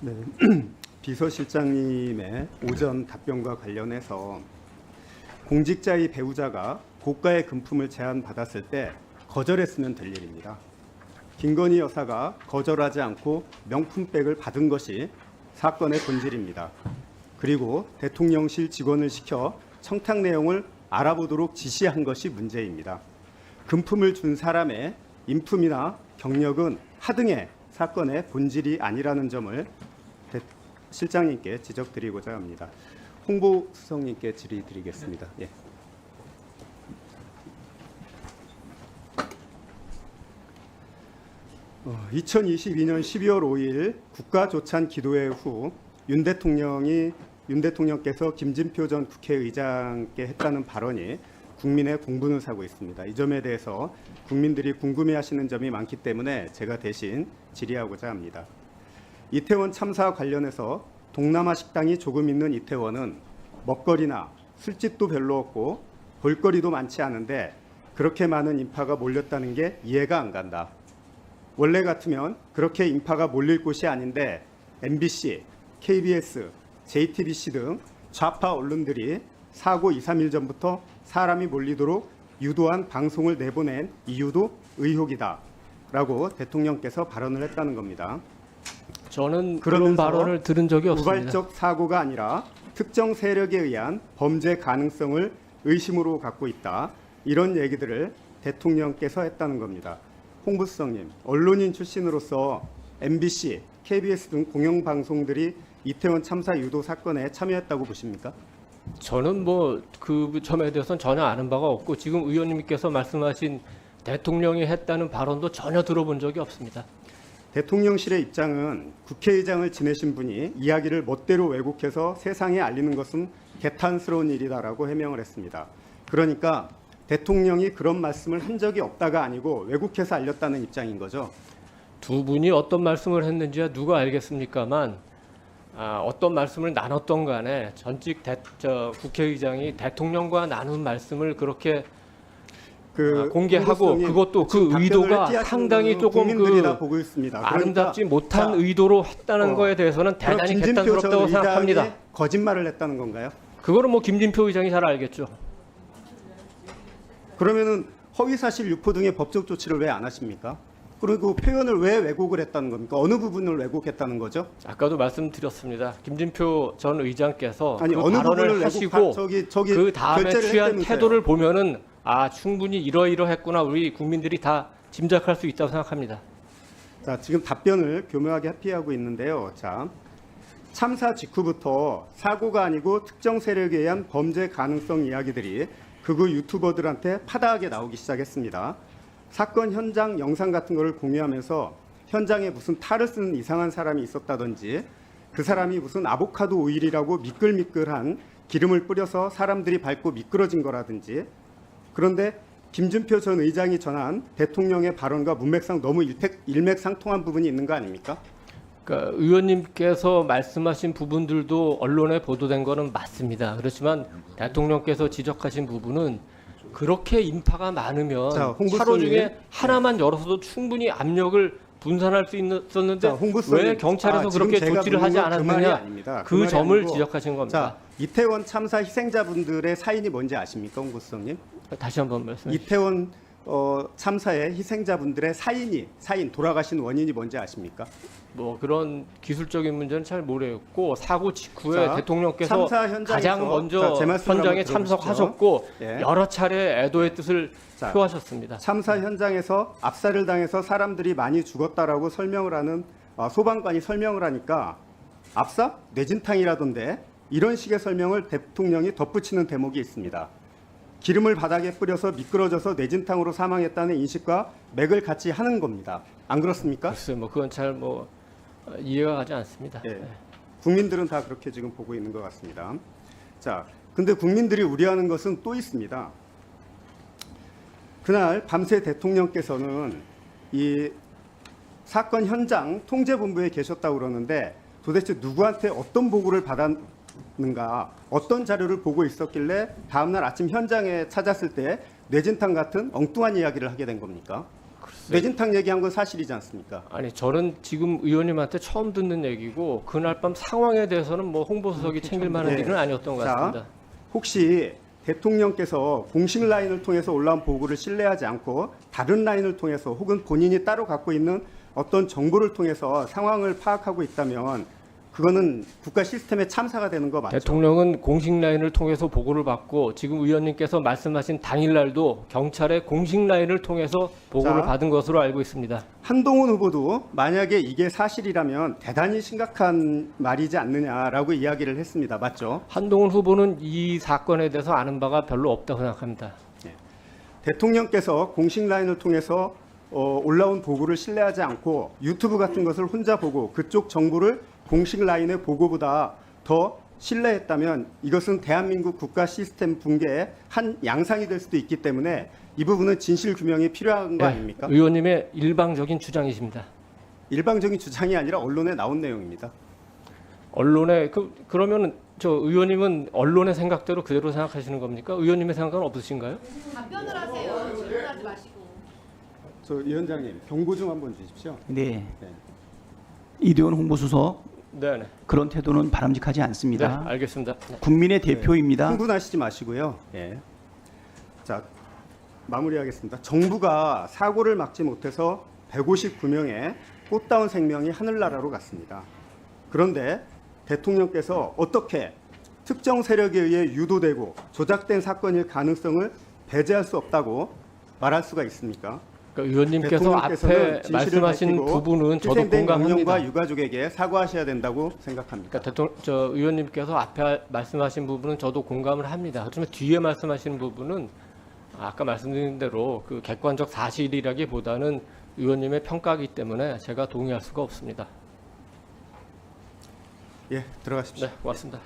네, 비서실장님의 오전 답변과 관련해서 공직자의 배우자가 고가의 금품을 제안받았을 때 거절했으면 될 일입니다. 김건희 여사가 거절하지 않고 명품백을 받은 것이 사건의 본질입니다. 그리고 대통령실 직원을 시켜 청탁 내용을 알아보도록 지시한 것이 문제입니다. 금품을 준 사람의 인품이나 경력은 하등의 사건의 본질이 아니라는 점을 실장님께 지적드리고자 합니다. 홍보수석님께 질의드리겠습니다. 예. 어, 2022년 12월 5일 국가조찬 기도회 후 윤 대통령께서 김진표 전 국회의장께 했다는 발언이 국민의 공분을 사고 있습니다. 이 점에 대해서 국민들이 궁금해하시는 점이 많기 때문에 제가 대신 질의하고자 합니다. 이태원 참사와 관련해서 동남아 식당이 조금 있는 이태원은 먹거리나 술집도 별로 없고 볼거리도 많지 않은데 그렇게 많은 인파가 몰렸다는 게 이해가 안 간다. 원래 같으면 그렇게 인파가 몰릴 곳이 아닌데 MBC, KBS, JTBC 등 좌파 언론들이 사고 2, 3일 전부터 사람이 몰리도록 유도한 방송을 내보낸 이유도 의혹이다 라고 대통령께서 발언을 했다는 겁니다. 저는 그런 발언을 들은 적이 없습니다. 우발적 사고가 아니라 특정 세력에 의한 범죄 가능성을 의심으로 갖고 있다. 이런 얘기들을 대통령께서 했다는 겁니다. 홍보수석님, 언론인 출신으로서 MBC, KBS 등 공영방송들이 이태원 참사 유도 사건에 참여했다고 보십니까? 저는 그 점에 대해서는 전혀 아는 바가 없고 지금 의원님께서 말씀하신 대통령이 했다는 발언도 전혀 들어본 적이 없습니다. 대통령실의 입장은 국회의장을 지내신 분이 이야기를 멋대로 왜곡해서 세상에 알리는 것은 개탄스러운 일이다라고 해명을 했습니다. 그러니까 대통령이 그런 말씀을 한 적이 없다가 아니고 왜곡해서 알렸다는 입장인 거죠. 두 분이 어떤 말씀을 했는지야 누가 알겠습니까만 어떤 말씀을 나눴던 간에 전직 국회의장이 대통령과 나눈 말씀을 그렇게 공개하고 그것도 그 의도가 상당히 조금 국민들이 다 보고 있습니다. 아름답지 못한 의도로 했다는 거에 대해서는 대단히 개탄스럽다고 생각합니다. 거짓말을 했다는 건가요? 그거는 김진표 의장이 잘 알겠죠. 그러면은 허위사실 유포 등의 법적 조치를 왜 안 하십니까? 그리고 표현을 왜 왜곡을 했다는 겁니까? 어느 부분을 왜곡했다는 거죠? 아까도 말씀드렸습니다. 김진표 전 의장께서 아니, 그 어느 발언을 하시고 그 다음에 취한 태도를 보면은 충분히 이러이러했구나 우리 국민들이 다 짐작할 수 있다고 생각합니다. 자, 지금 답변을 교묘하게 회피하고 있는데요. 자, 참사 직후부터 사고가 아니고 특정 세력에 의한 범죄 가능성 이야기들이 극우 유튜버들한테 파다하게 나오기 시작했습니다. 사건 현장 영상 같은 거를 공유하면서 현장에 무슨 탈을 쓰는 이상한 사람이 있었다든지 그 사람이 무슨 아보카도 오일이라고 미끌미끌한 기름을 뿌려서 사람들이 밟고 미끄러진 거라든지, 그런데 김준표 전 의장이 전한 대통령의 발언과 문맥상 너무 일맥상통한 부분이 있는 거 아닙니까? 그러니까 의원님께서 말씀하신 부분들도 언론에 보도된 거는 맞습니다. 그렇지만 대통령께서 지적하신 부분은 그렇게 인파가 많으면 차로 중에 하나만 열어서도 충분히 압력을 분산할 수 있었는데 왜 경찰에서 그렇게 조치를 하지 않았느냐 그 점을 지적하신 겁니다. 자, 이태원 참사 희생자분들의 사인이 뭔지 아십니까, 홍보수석님? 다시 한번 말씀해 주시죠. 이태원 참사의 희생자분들의 사인 돌아가신 원인이 뭔지 아십니까? 그런 기술적인 문제는 잘 모르겠고 사고 직후에 대통령께서 가장 먼저 현장에 참석하셨고 여러 차례 애도의 뜻을 표하셨습니다. 참사 현장에서 압살을 당해서 사람들이 많이 죽었다라고 설명을 하는 소방관이 설명을 하니까 압사? 뇌진탕이라던데 이런 식의 설명을 대통령이 덧붙이는 대목이 있습니다. 기름을 바닥에 뿌려서 미끄러져서 뇌진탕으로 사망했다는 인식과 맥을 같이 하는 겁니다. 안 그렇습니까? 글쎄요, 그건 잘 이해가 가지 않습니다. 네. 국민들은 다 그렇게 지금 보고 있는 것 같습니다. 자, 근데 국민들이 우려하는 것은 또 있습니다. 그날 밤새 대통령께서는 이 사건 현장 통제본부에 계셨다고 그러는데 도대체 누구한테 어떤 보고를 받았는가, 어떤 자료를 보고 있었길래 다음날 아침 현장에 찾았을 때 뇌진탕 같은 엉뚱한 이야기를 하게 된 겁니까? 뇌진탕 얘기한 건 사실이지 않습니까? 아니 저는 지금 의원님한테 처음 듣는 얘기고 그날 밤 상황에 대해서는 뭐 홍보수석이 챙길 만한 네. 일은 아니었던 것 자, 같습니다. 혹시 대통령께서 공식 라인을 통해서 올라온 보고를 신뢰하지 않고 다른 라인을 통해서 혹은 본인이 따로 갖고 있는 어떤 정보를 통해서 상황을 파악하고 있다면 그거는 국가 시스템의 참사가 되는 거 맞죠? 대통령은 공식 라인을 통해서 보고를 받고 지금 의원님께서 말씀하신 당일날도 경찰의 공식 라인을 통해서 보고를 자. 받은 것으로 알고 있습니다. 한동훈 후보도 만약에 이게 사실이라면 대단히 심각한 말이지 않느냐라고 이야기를 했습니다. 맞죠? 한동훈 후보는 이 사건에 대해서 아는 바가 별로 없다고 생각합니다. 대통령께서 공식 라인을 통해서 올라온 보고를 신뢰하지 않고 유튜브 같은 것을 혼자 보고 그쪽 정보를 공식 라인의 보고보다 더 신뢰했다면 이것은 대한민국 국가 시스템 붕괴의 한 양상이 될 수도 있기 때문에 이 부분은 진실 규명이 필요한 거 네, 아닙니까? 의원님의 일방적인 주장이십니다. 일방적인 주장이 아니라 언론에 나온 내용입니다. 언론에 그러면 저 의원님은 언론의 생각대로 그대로 생각하시는 겁니까? 의원님의 생각은 없으신가요? 답변을 하세요. 질문하지 마시고. 저 위원장님 경고 좀 한번 주십시오. 네. 네. 이대원 홍보수석 네, 그런 태도는 바람직하지 네, 않습니다. 알겠습니다. 네. 국민의 대표입니다. 흥분하시지 마시고요. 예. 자, 마무리하겠습니다. 정부가 사고를 막지 못해서 159명의 꽃다운 생명이 하늘나라로 갔습니다. 그런데 대통령께서 어떻게 특정 세력에 의해 유도되고 조작된 사건일 가능성을 배제할 수 없다고 말할 수가 있습니까? 그러니까 의원님께서 대통령께서는 앞에 진실을 말씀하신 밝히고 부분은 저도 희생된 공감합니다. 영령과 유가족에게 사과하셔야 된다고 생각합니다. 그러니까 저 의원님께서 앞에 말씀하신 부분은 저도 공감을 합니다. 하지만 뒤에 말씀하시는 부분은 아까 말씀드린 대로 그 객관적 사실이라기보다는 의원님의 평가이기 때문에 제가 동의할 수가 없습니다. 예, 들어가십시오. 네, 고맙습니다.